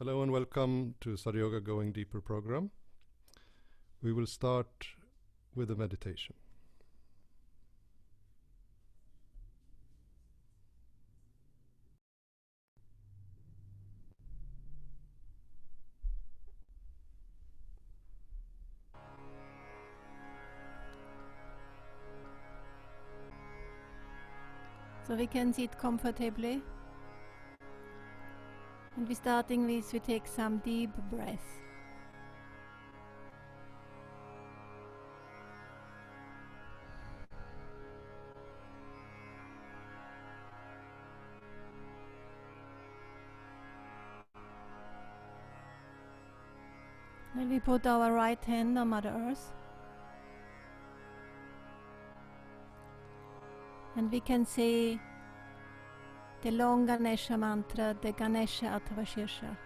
Hello and welcome to Sahaja Going Deeper program. We will start with a meditation. So we can sit comfortably. And we're starting with, we take some deep breaths. And we put our right hand on Mother Earth. And we can say the long Ganesha mantra, the Ganesha Atavashirsha.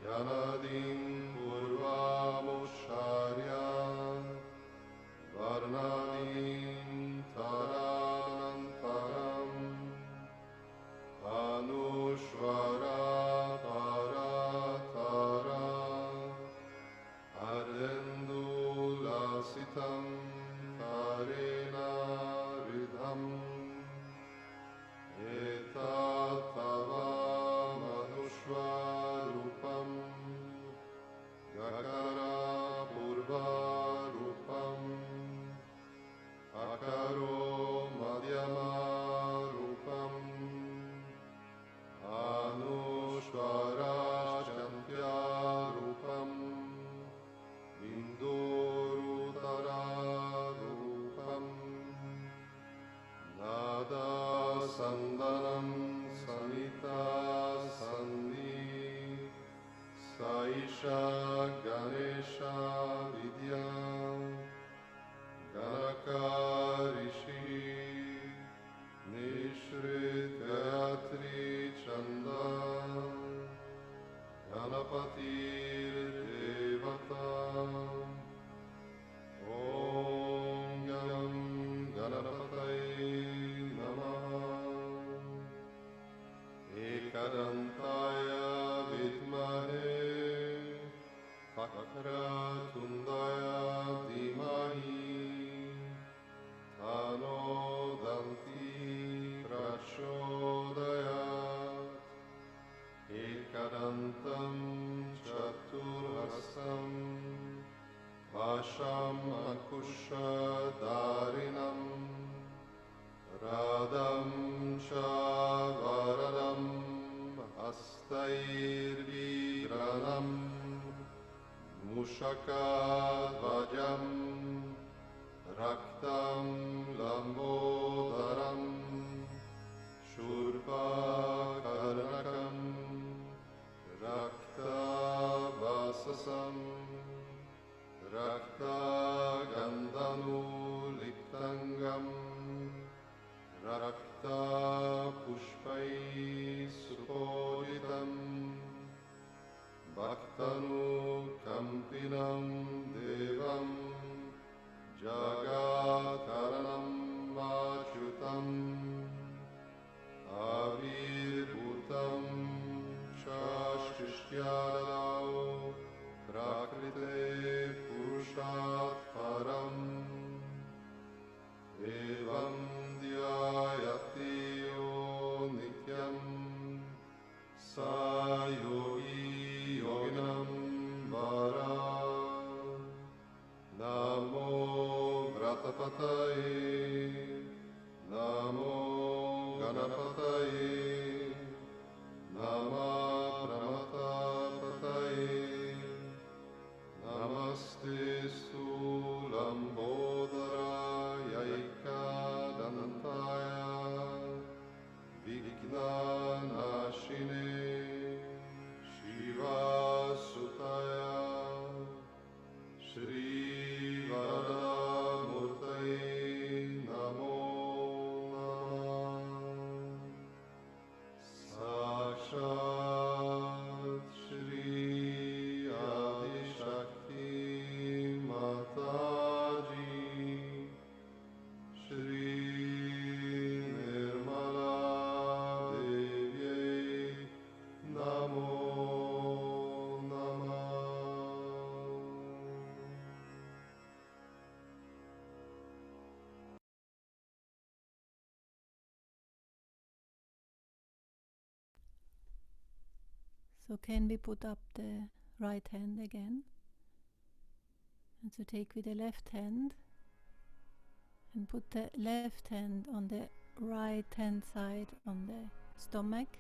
Yanadim Purvamusharya Varnadim Taranantaram Anushvara Paratara Ardendulasitam Tarena Ridham Etatava Manushvarupam Gakara Purvarupam Akaro Madhyamarupam Anushvarashantya-rupam Indurutara-rupam Nada-sandanam Samita-sandhi Saisha Ganesha Vidya Ganakarishi Nishrit Gayatri Chanda Ganapatir Devata Om Gam Ganapataye Namaha Ekadantaya Vidmahe Vakratundaya Dhimahi Tano Danti Prachodayat Ekadantam Chaturhasam Vasham Ankusha Darinam Radam Chavaradam Hastairvigranam Mushakadvajam Raktam Lambodaram Shurpakarnakam Rakta Vasasam Rakta Gandhanu Liktangam Rakta Pushpai Supojitam Bhaktanu Kampinam Devam Jagatkaranam Achyutam Avirbhutam Shashtishyadau Prakrite Purushat Param Evam Dhyayati Yo Nityam Sayogi Yoginam Vara Namo Vratapataye Namo Ganapataye Nama Pramatapataye Namaste Sulambodara Yaikadantaya Vignanashine Shiva Sutaya Shri Varadamurtaye Namo Namah Sakshat Shri Adi Shakti Mataji Shri Nirmala Devye Namo Namah. So can we put up the right hand again? And so take with the left hand and put the left hand on the right hand side on the stomach,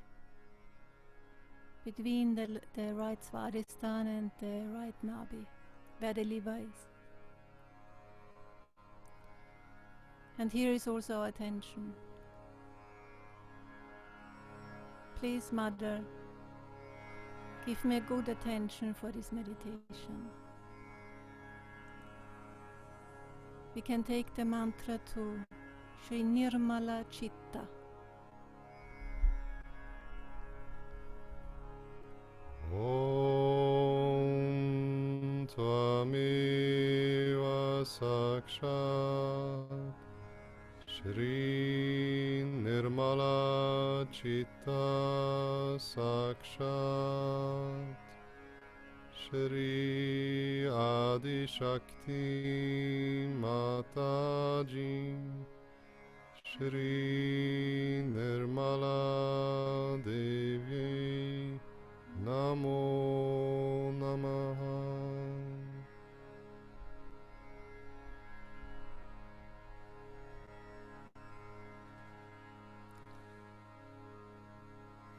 between the right Svadhisthana and the right Nabi, where the liver is. And here is also our attention. Please, Mother, give me good attention for this meditation. We can take the mantra to Shri Nirmala Chitta. Om Tvameva Sakshat Shri Nirmala Chitta Sakshat Shri Adi Shakti Mataji Shri Nirmala Devi Namo Namaha.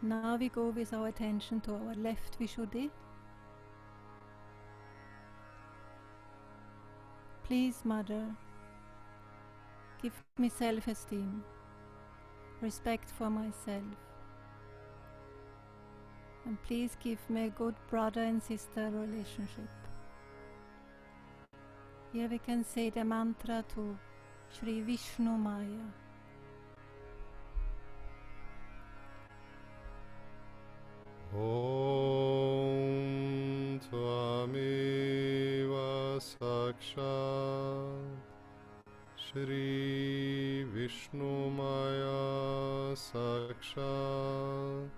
Now we go with our attention to our left Vishuddhi. Please, Mother, give me self-esteem, respect for myself, and please give me a good brother and sister relationship. Here we can say the mantra to Shri Vishnu Maya. Om Tvameva Sakshat Shri Vishnu Maya Sakshat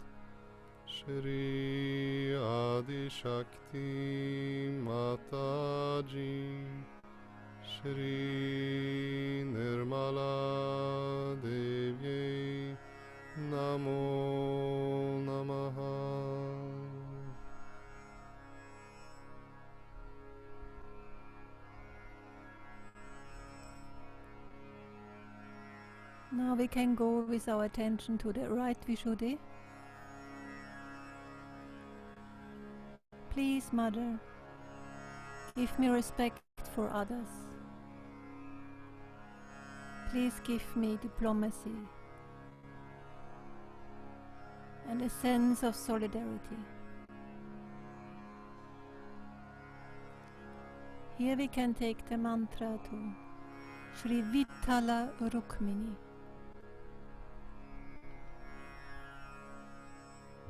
Shri Adi Shakti Mataji Shri Nirmala Devi Namo Namaha. Now we can go with our attention to the right Vishuddhi. Please, Mother, give me respect for others. Please give me diplomacy and a sense of solidarity. Here we can take the mantra to Shri Vittala Rukmini.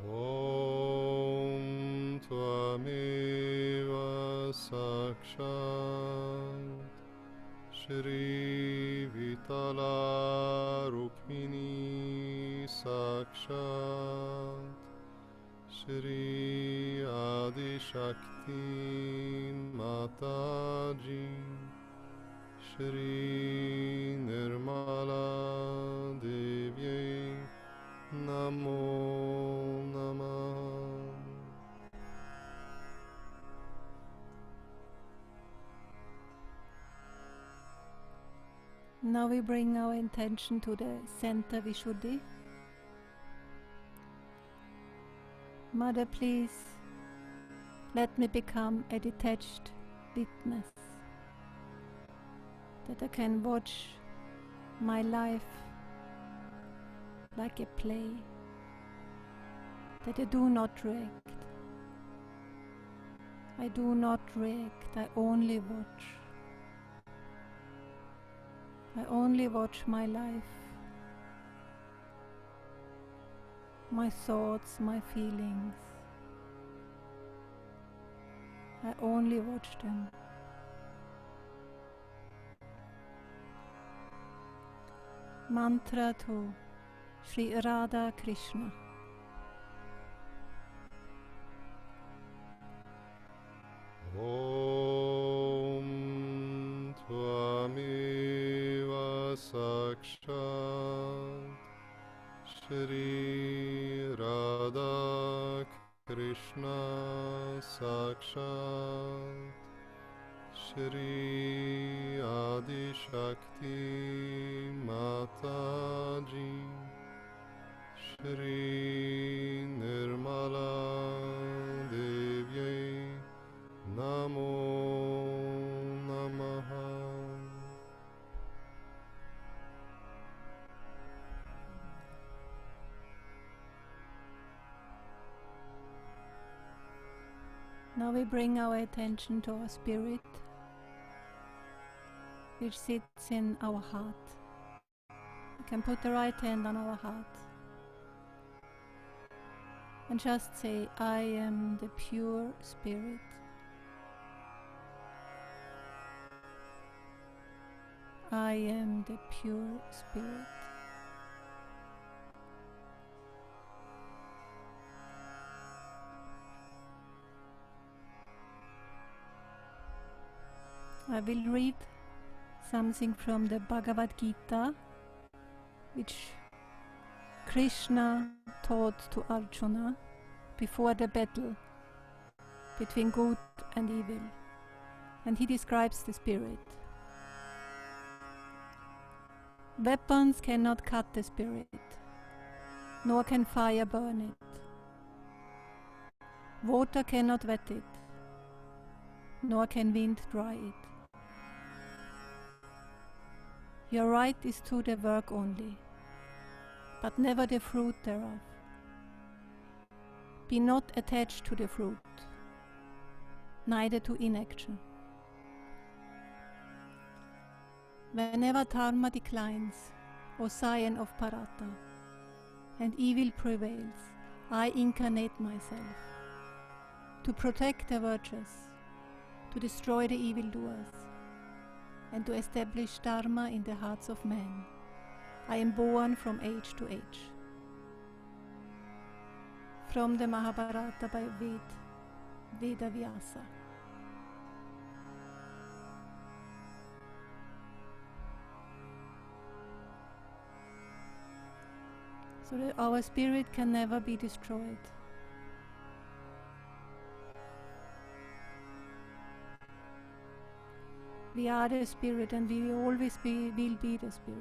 Om Tvameva Sakshat Shri Vittala Rukmini Sakshat Shri Adi Shakti Mataji Shri Nirmala Devi Namo Namaha. Now we bring our intention to the center Vishuddhi. Mother, please let me become a detached witness, that I can watch my life like a play, that I do not react. I do not react, I only watch. I only watch my life, my thoughts, my feelings. I only watch them. Mantra to Shri Radha Krishna. Om Tvameva Sakshat Shri Radha Krishna Sakshat Shri Adi Shakti Mataji Shri Nirmala Devi Namo Namaha. Now we bring our attention to our spirit, which sits in our heart. We can put the right hand on our heart and just say, I am the pure spirit. I am the pure spirit. I will read something from the Bhagavad Gita, which Krishna taught to Arjuna before the battle between good and evil, and he describes the spirit. Weapons cannot cut the spirit, nor can fire burn it. Water cannot wet it, nor can wind dry it. Your right is to the work only, but never the fruit thereof. Be not attached to the fruit, neither to inaction. Whenever dharma declines, O scion of Bharata, and evil prevails, I incarnate myself to protect the virtuous, to destroy the evildoers, and to establish dharma in the hearts of men. I am born from age to age. From the Mahabharata by Veda Vyasa. So that our spirit can never be destroyed. We are the spirit, and we will always will be the spirit.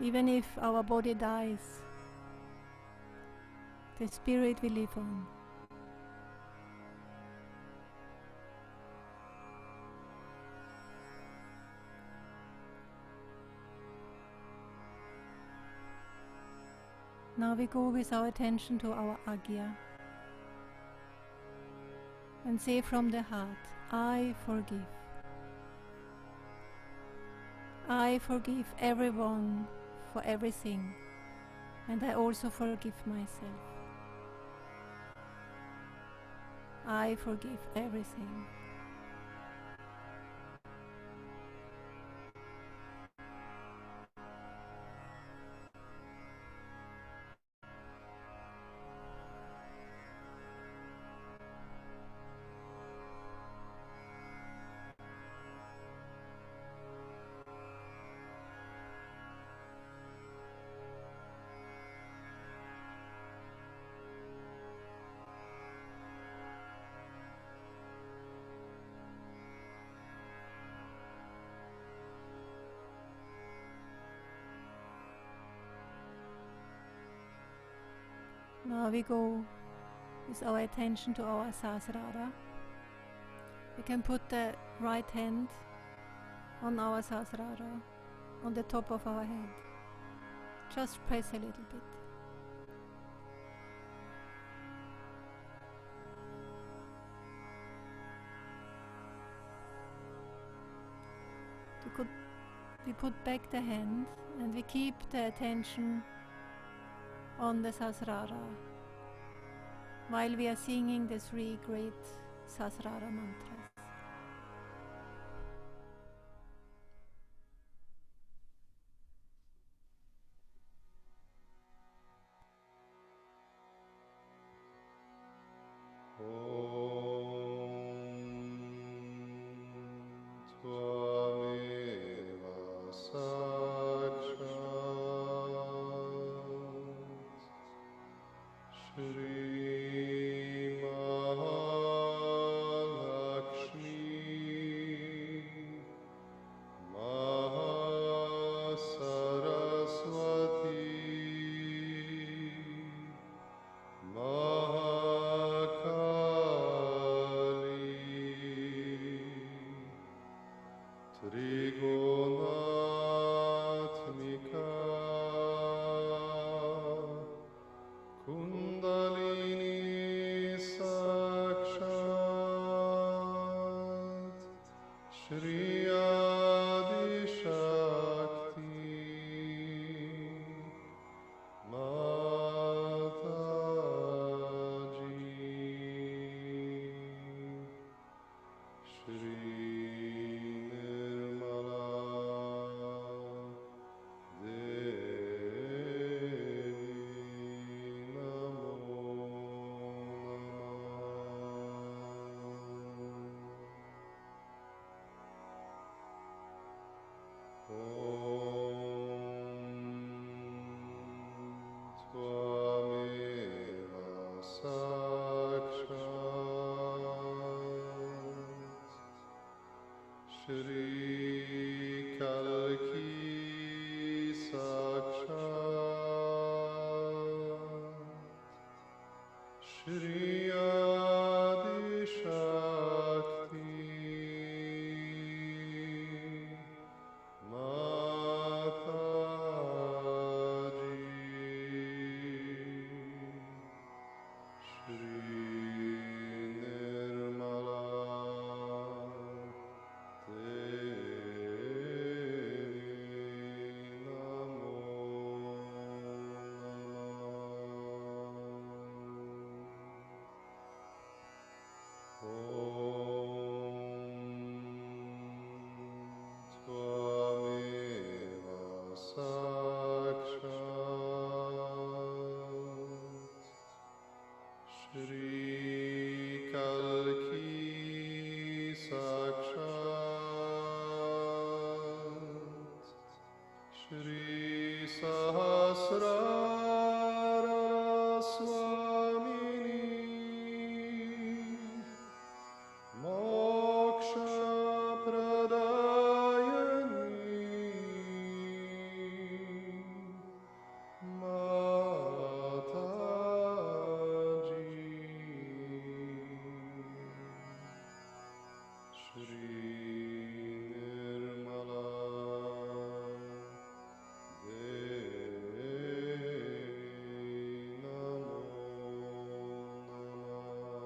Even if our body dies, the spirit will live on. Now we go with our attention to our Agya and say from the heart, I forgive. I forgive everyone for everything, and I also forgive myself. I forgive everything. Now we go with our attention to our Sahasrara. We can put the right hand on our Sahasrara, on the top of our head. Just press a little bit. We put back the hand and we keep the attention on the Sahasrara while we are singing the 3 great Sahasrara mantras. Shri Kundalini Sahasrara Swamini Moksha Pradayani Mataji Shri Nirmala Devi Namo Namah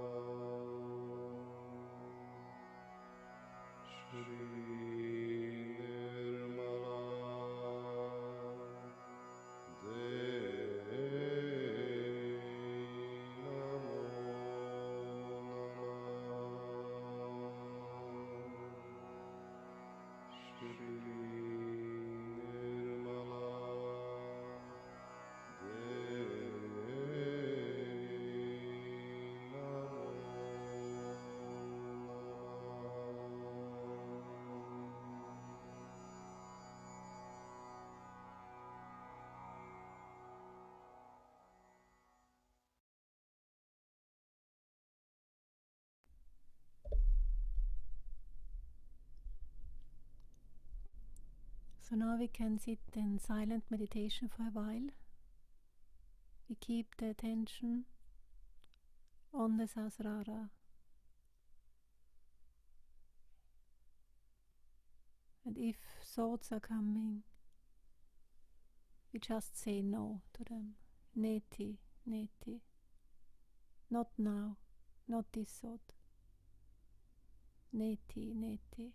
Shri Nirmala So now we can sit in silent meditation for a while. We keep the attention on the Sahasrara. And if thoughts are coming, we just say no to them. Neti, neti. Not now, not this thought. Neti, neti.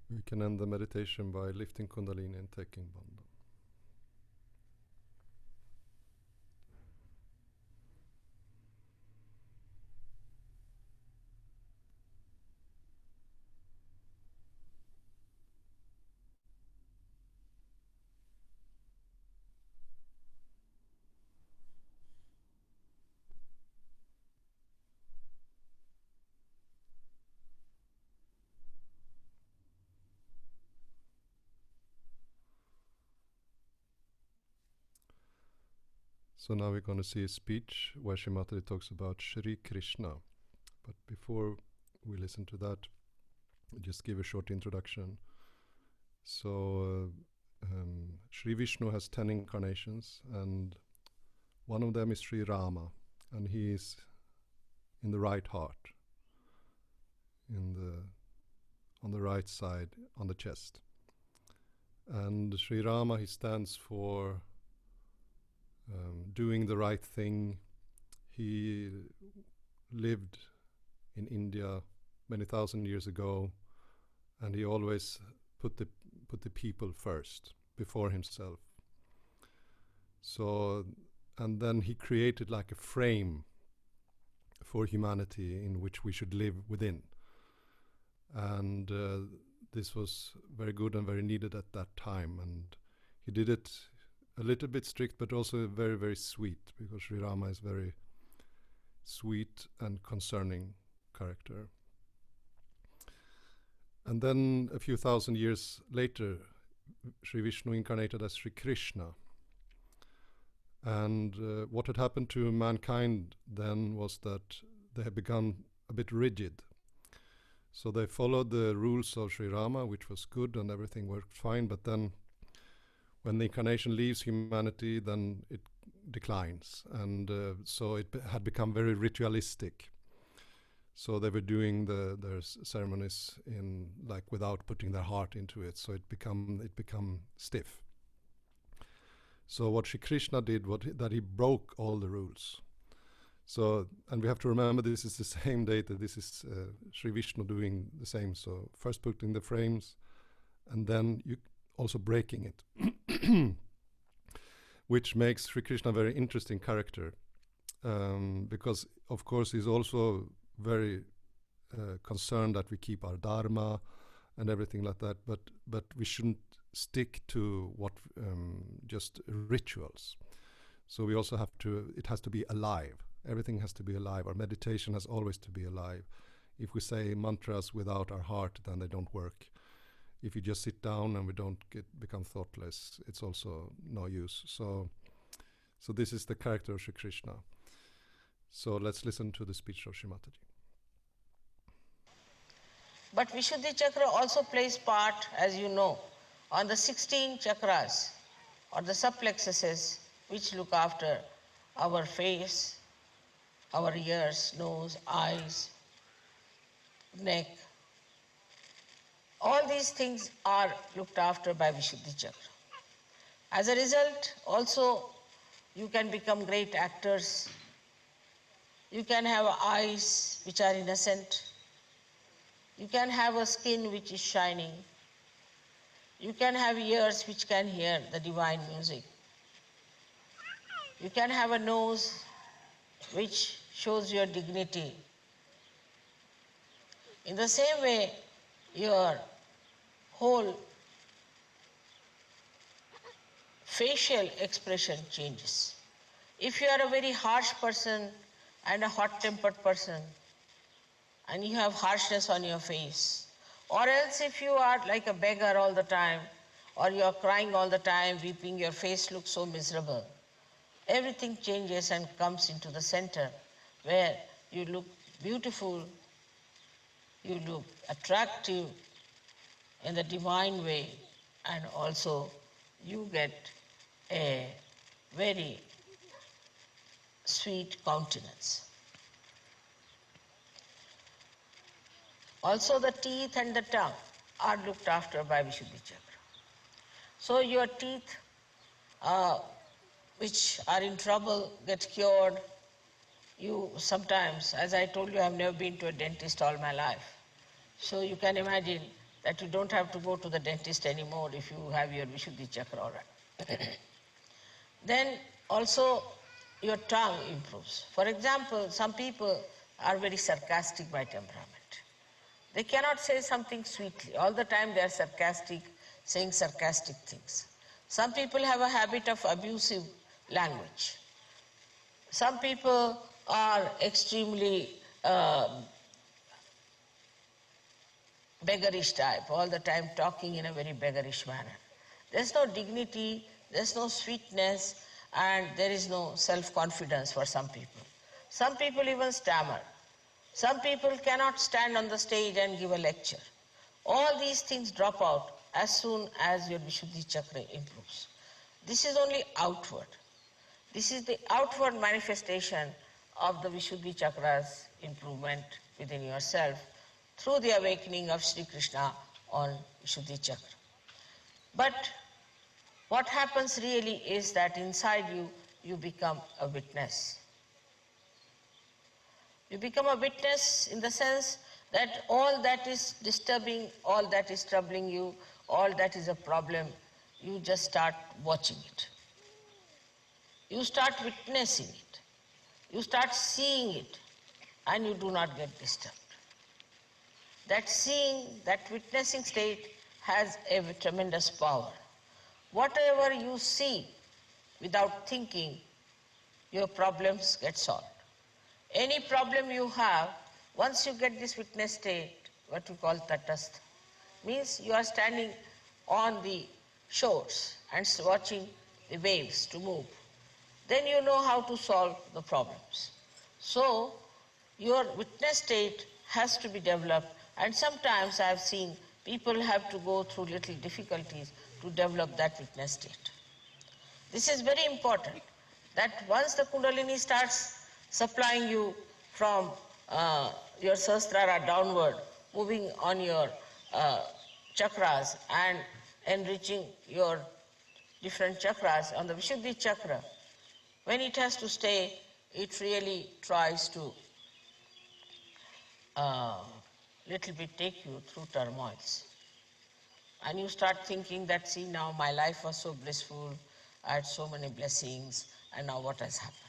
We can end the meditation by lifting Kundalini and taking Bandha. So now we're going to see a speech where Shri Mataji talks about Shri Krishna. But before we listen to that, I'll just give a short introduction. So Shri Vishnu has 10 incarnations, and one of them is Sri Rama, and he is in the right heart, on the right side, on the chest. And Sri Rama, he stands for doing the right thing. He lived in India many thousand years ago, and he always put the people first, before himself. So, and then he created like a frame for humanity in which we should live within. And this was very good and very needed at that time. And he did it a little bit strict, but also very, very sweet, because Sri Rama is very sweet and concerning character. And then a few thousand years later, Sri Vishnu incarnated as Sri Krishna. And what had happened to mankind then was that they had become a bit rigid. So they followed the rules of Sri Rama, which was good and everything worked fine, but then when the incarnation leaves humanity, then it declines. And so it had become very ritualistic. So they were doing their ceremonies in like without putting their heart into it. So it become stiff. So what Shri Krishna did was that he broke all the rules. So, and we have to remember this is the same date, this is Sri Vishnu doing the same. So first putting the frames, and then you also breaking it, which makes Sri Krishna a very interesting character, because of course he's also very concerned that we keep our dharma and everything like that, but we shouldn't stick to what just rituals. So we also have to, it has to be alive. Everything has to be alive. Our meditation has always to be alive. If we say mantras without our heart, then they don't work. If you just sit down and we don't become thoughtless, it's also no use. So this is the character of Shri Krishna. So let's listen to the speech of Shri Mataji. But Vishuddhi Chakra also plays part, as you know, on the 16 chakras or the subplexuses which look after our face, our ears, nose, eyes, neck. All these things are looked after by Vishuddhi Chakra. As a result, also, you can become great actors. You can have eyes which are innocent. You can have a skin which is shining. You can have ears which can hear the divine music. You can have a nose which shows your dignity. In the same way, your whole facial expression changes. If you are a very harsh person and a hot-tempered person, and you have harshness on your face, or else if you are like a beggar all the time, or you are crying all the time, weeping, your face looks so miserable, everything changes and comes into the center where you look beautiful, you look attractive in the divine way, and also you get a very sweet countenance. Also the teeth and the tongue are looked after by Vishuddhi Chakra. So your teeth which are in trouble get cured. You sometimes, as I told you, I have never been to a dentist all my life. So you can imagine that you don't have to go to the dentist anymore if you have your Vishuddhi Chakra all right. Then also your tongue improves. For example, some people are very sarcastic by temperament. They cannot say something sweetly. All the time they are sarcastic, saying sarcastic things. Some people have a habit of abusive language. Some people are extremely beggarish type, all the time talking in a very beggarish manner. There's no dignity, there's no sweetness, and there is no self-confidence for some people. Some people even stammer. Some people cannot stand on the stage and give a lecture. All these things drop out as soon as your Vishuddhi Chakra improves. This is only outward. This is the outward manifestation of the Vishuddhi Chakra's improvement within yourself through the awakening of Shri Krishna on Vishuddhi Chakra. But what happens really is that inside you, you become a witness. You become a witness in the sense that all that is disturbing, all that is troubling you, all that is a problem, you just start watching it. You start witnessing it. You start seeing it, and you do not get disturbed. That seeing, that witnessing state has a tremendous power. Whatever you see without thinking, your problems get solved. Any problem you have, once you get this witness state, what we call tatastha, means you are standing on the shores and watching the waves to move. Then you know how to solve the problems. So your witness state has to be developed, and sometimes I have seen people have to go through little difficulties to develop that witness state. This is very important, that once the Kundalini starts supplying you from your Sahasrara downward, moving on your chakras and enriching your different chakras on the Vishuddhi Chakra, when it has to stay, it really tries to little bit take you through turmoils. And you start thinking that, see, now my life was so blissful, I had so many blessings, and now what has happened?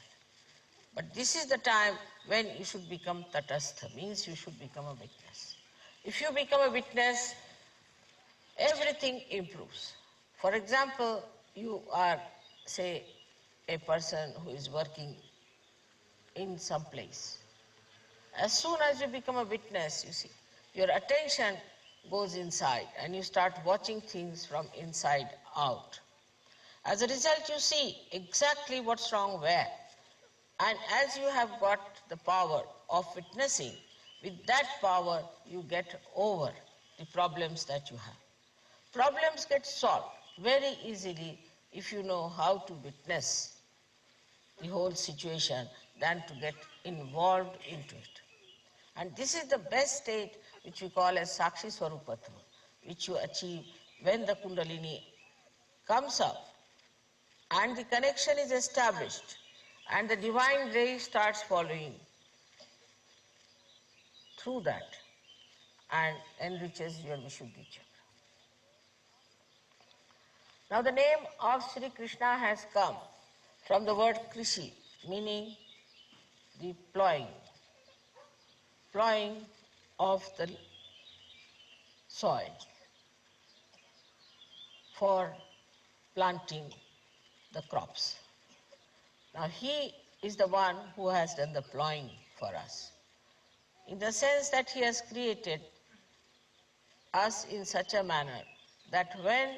But this is the time when you should become tatastha, means you should become a witness. If you become a witness, everything improves. For example, you are, say, a person who is working in some place. As soon as you become a witness, you see, your attention goes inside and you start watching things from inside out. As a result, you see exactly what's wrong where. And as you have got the power of witnessing, with that power you get over the problems that you have. Problems get solved very easily if you know how to witness the whole situation than to get involved into it. And this is the best state which we call as Sakshi Swarupatva, which you achieve when the Kundalini comes up and the connection is established and the divine ray starts following through that and enriches your Vishuddhi Chakra. Now the name of Shri Krishna has come from the word Krishi, meaning the plowing of the soil for planting the crops. Now he is the one who has done the plowing for us, in the sense that he has created us in such a manner that when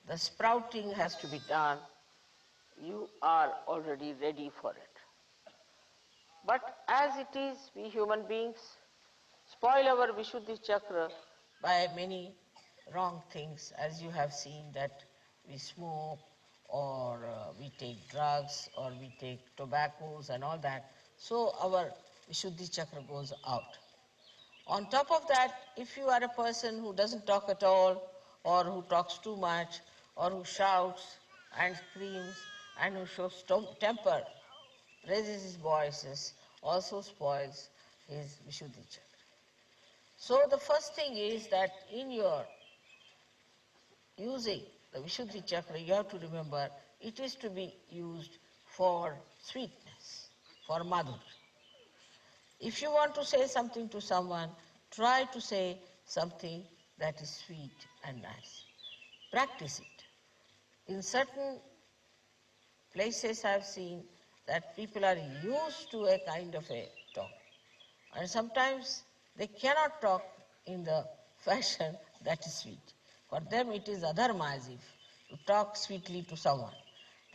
the sprouting has to be done, you are already ready for it. But as it is, we human beings spoil our Vishuddhi Chakra by many wrong things, as you have seen that we smoke or we take drugs or we take tobaccos and all that. So our Vishuddhi Chakra goes out. On top of that, if you are a person who doesn't talk at all, or who talks too much, or who shouts and screams and who shows temper, raises his voices, also spoils his Vishuddhi Chakra. So the first thing is that in your using the Vishuddhi Chakra, you have to remember it is to be used for sweetness, for madhurya. If you want to say something to someone, try to say something that is sweet and nice. Practice it. In certain places I have seen that people are used to a kind of a talk. And sometimes they cannot talk in the fashion that is sweet. For them it is adharma, as if to talk sweetly to someone.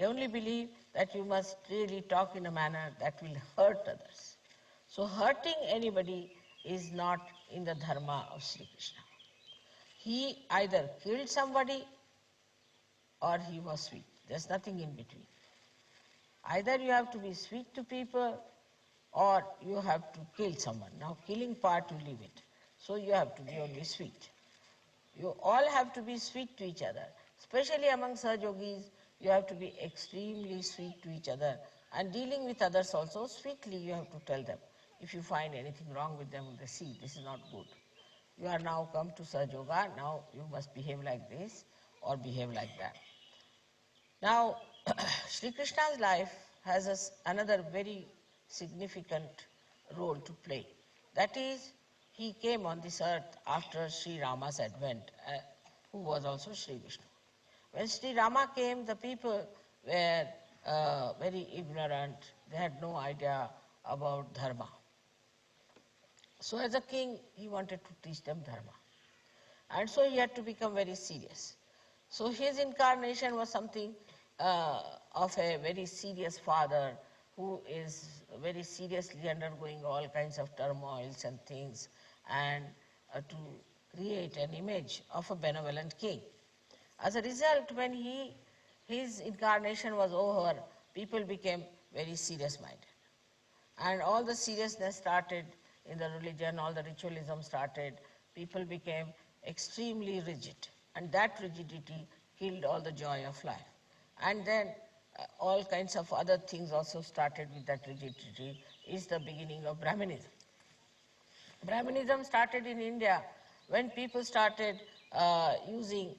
They only believe that you must really talk in a manner that will hurt others. So hurting anybody is not in the dharma of Sri Krishna. He either killed somebody or he was sweet. There's nothing in between. Either you have to be sweet to people or you have to kill someone. Now killing part you leave it. So you have to be only sweet. You all have to be sweet to each other. Especially among Sahajogis, you have to be extremely sweet to each other. And dealing with others also, sweetly you have to tell them. If you find anything wrong with them, they see this is not good. You are now come to Sahajoga, now you must behave like this or behave like that. Now, Shri Krishna's life has another very significant role to play. That is, he came on this earth after Sri Rama's advent, who was also Sri Vishnu. When Sri Rama came, the people were very ignorant. They had no idea about dharma. So as a king, he wanted to teach them dharma. And so he had to become very serious. So his incarnation was something of a very serious father who is very seriously undergoing all kinds of turmoils and things, and to create an image of a benevolent king. As a result, when his incarnation was over, people became very serious-minded. And all the seriousness started in the religion, all the ritualism started, people became extremely rigid. And that rigidity killed all the joy of life. And then all kinds of other things also started with that rigidity, is the beginning of Brahmanism. Brahmanism started in India when people started using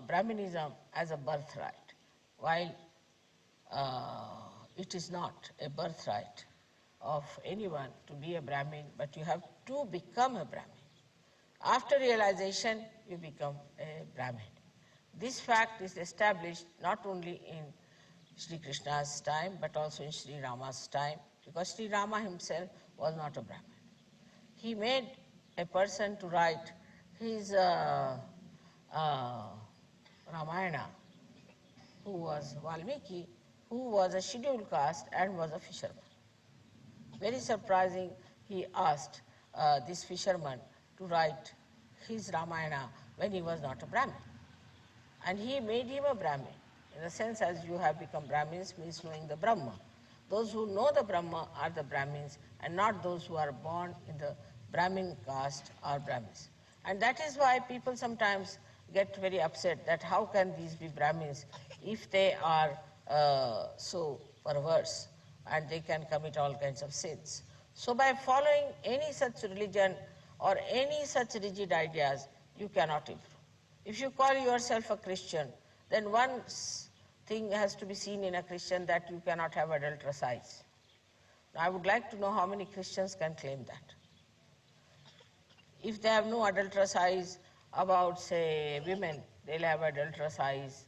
Brahmanism as a birthright, while it is not a birthright of anyone to be a Brahmin, but you have to become a Brahmin. After realization, you become a Brahmin. This fact is established not only in Sri Krishna's time, but also in Sri Rama's time, because Sri Rama himself was not a Brahmin. He made a person to write his Ramayana, who was Valmiki, who was a scheduled caste and was a fisherman. Very surprising, he asked this fisherman to write his Ramayana when he was not a Brahmin. And he made him a Brahmin. In the sense, as you have become Brahmins means knowing the Brahma. Those who know the Brahma are the Brahmins, and not those who are born in the Brahmin caste are Brahmins. And that is why people sometimes get very upset that how can these be Brahmins if they are so perverse and they can commit all kinds of sins. So by following any such religion or any such rigid ideas, you cannot improve. If you call yourself a Christian, then one thing has to be seen in a Christian, that you cannot have adulterous eyes. Now, I would like to know how many Christians can claim that. If they have no adulterous eyes about, say, women, they'll have adulterous eyes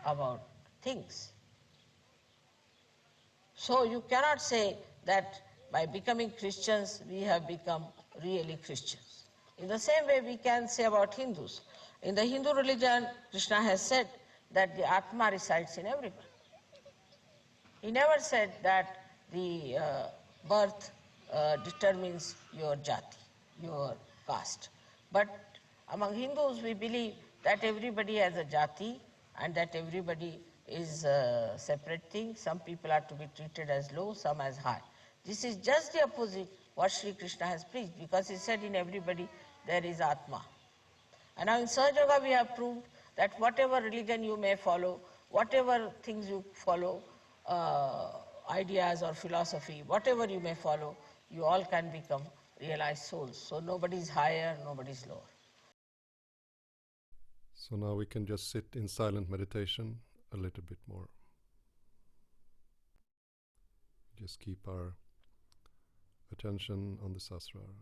about things. So you cannot say that by becoming Christians, we have become really Christians. In the same way, we can say about Hindus. In the Hindu religion, Krishna has said that the Atma resides in everyone. He never said that the birth determines your jati, your caste. But among Hindus, we believe that everybody has a jati and that everybody is a separate thing. Some people are to be treated as low, some as high. This is just the opposite what Sri Krishna has preached, because he said in everybody there is Atma. And now in Sahaja we have proved that whatever religion you may follow, whatever things you follow, ideas or philosophy, whatever you may follow, you all can become realized souls. So nobody is higher, nobody is lower. So now we can just sit in silent meditation a little bit more. Just keep our attention on the Sasrara.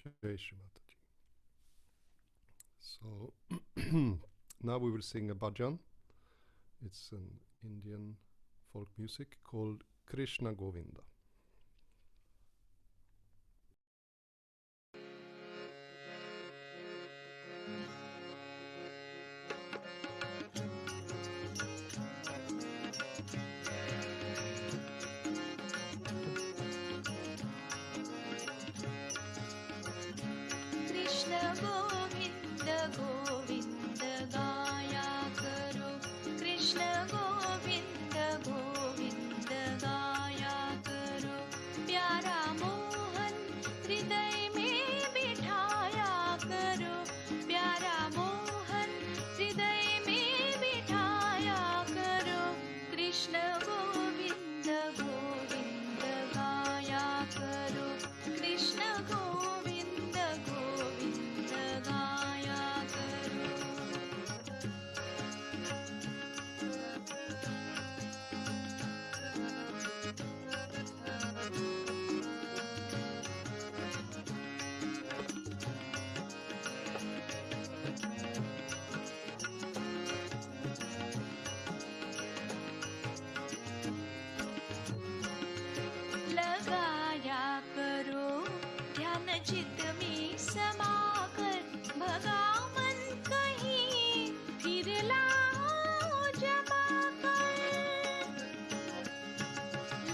Jai Shri Mataji. So now we will sing a bhajan. It's an Indian folk music called Krishna Govinda. Krishna Govinda Govinda Gaya Karo, Krishna Govinda Govinda Gaya Karo, Pyara Mohan Hriday mein bithaya karo, Pyara Mohan Hriday mein bithaya karo, Krishna Govinda Govinda Gaya Karo, Krishna Govinda Govinda Gaya Karo. लगाया करो ध्यान चित्त में समाकर, भगा मन कहीं फिर लाओ जमा कर।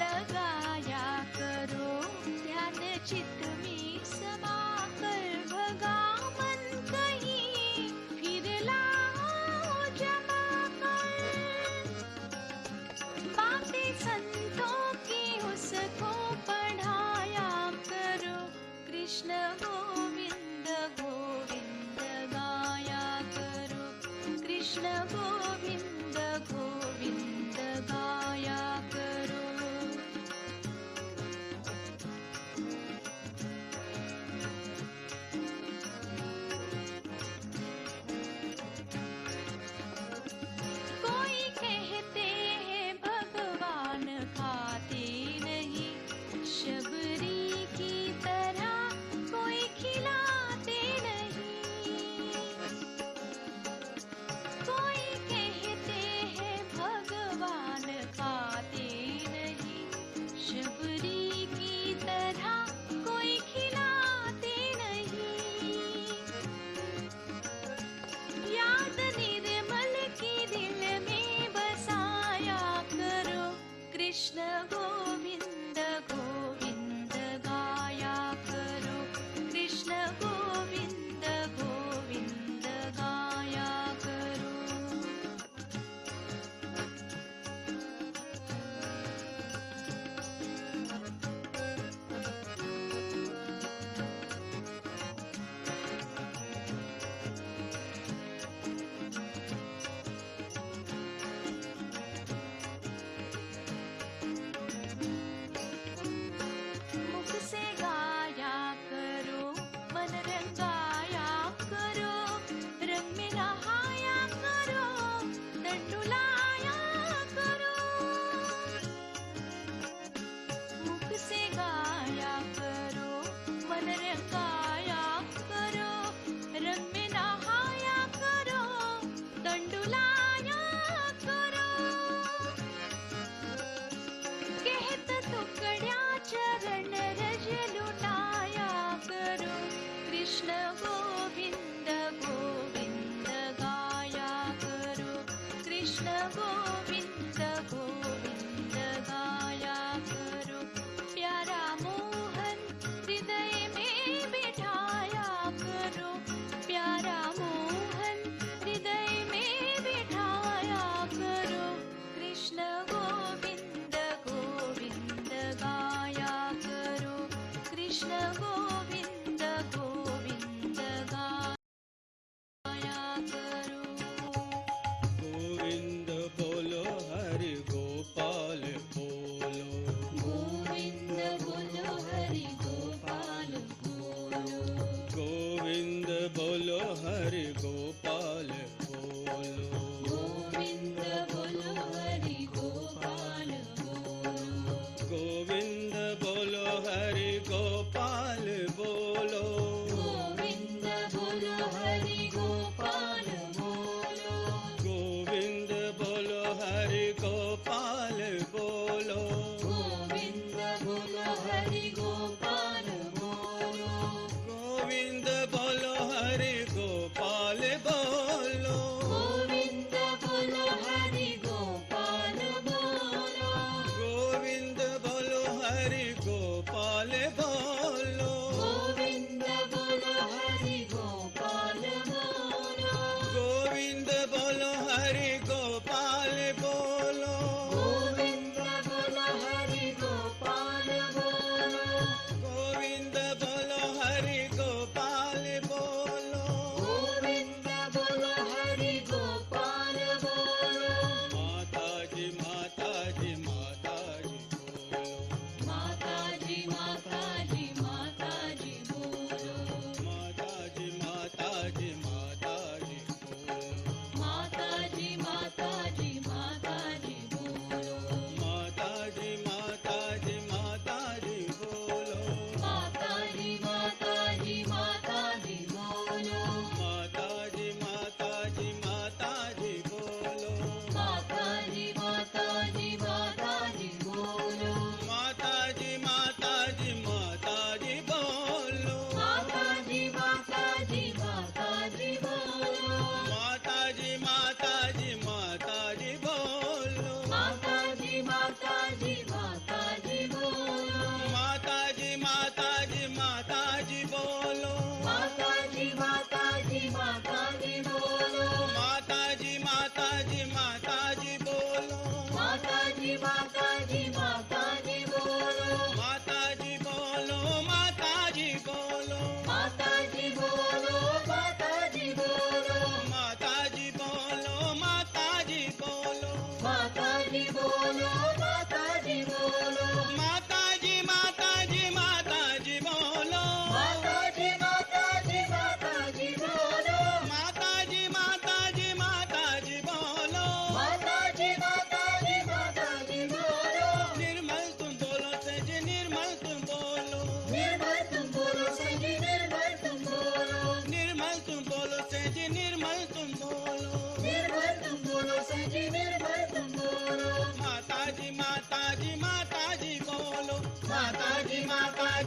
लगाया करो ध्यान चित्त में समाकर, भगा मन कहीं फिर लाओ जमा कर। बातें संतों की उसको पढ़ाया करो, कृष्ण गोविंद गोविंद गाया करो, कृष्ण गोविंद गोविंद गाया करो। कोई कहते हैं भगवान खाते नहीं, शबरी की तरह कोई खिलाते नहीं। कोई कहते हैं भगवान खाते नहीं, शबरी की तरह कोई खिलाते नहीं। याद निर्मल की दिल में बसाया करो, कृष्ण गोविंद गोविंद गाया करो, कृष्ण गोविंद गोविंद गाया करो। मुख से गाया करो, मन रंगाया करो, रंग में नहाया करो, दंडुलाया करो। मुख से गाया करो, मन रंगाया करो, रंग में नहाया करो, दंडुलाया करो। कहत टुकड्या चरण रज लुटाया करो, कृष्ण गोविंद गोविंद गाया करो, कृष्ण गोविंद गोविंद गाया करो। प्यारा मोहन हृदय में बिठाया करो, प्यारा मोहन हृदय में बिठाया करो, कृष्ण गोविंद गोविंद गाया करो, कृष्ण गोविंद गोविंद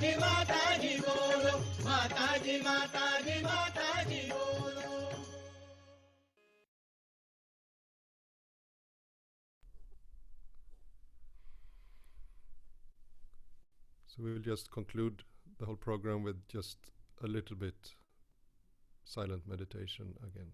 जी माता जी बोलो, माता जी माता जी माता जी बोलो. So we will just conclude the whole program with just a little bit silent meditation again.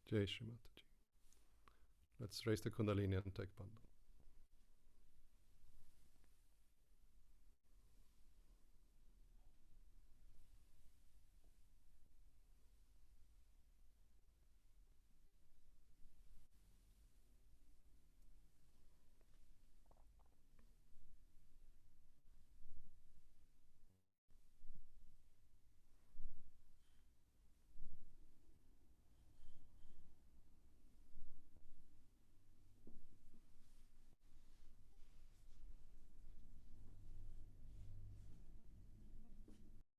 Jai Shri Mataji. Let's raise the Kundalini and take Bandha.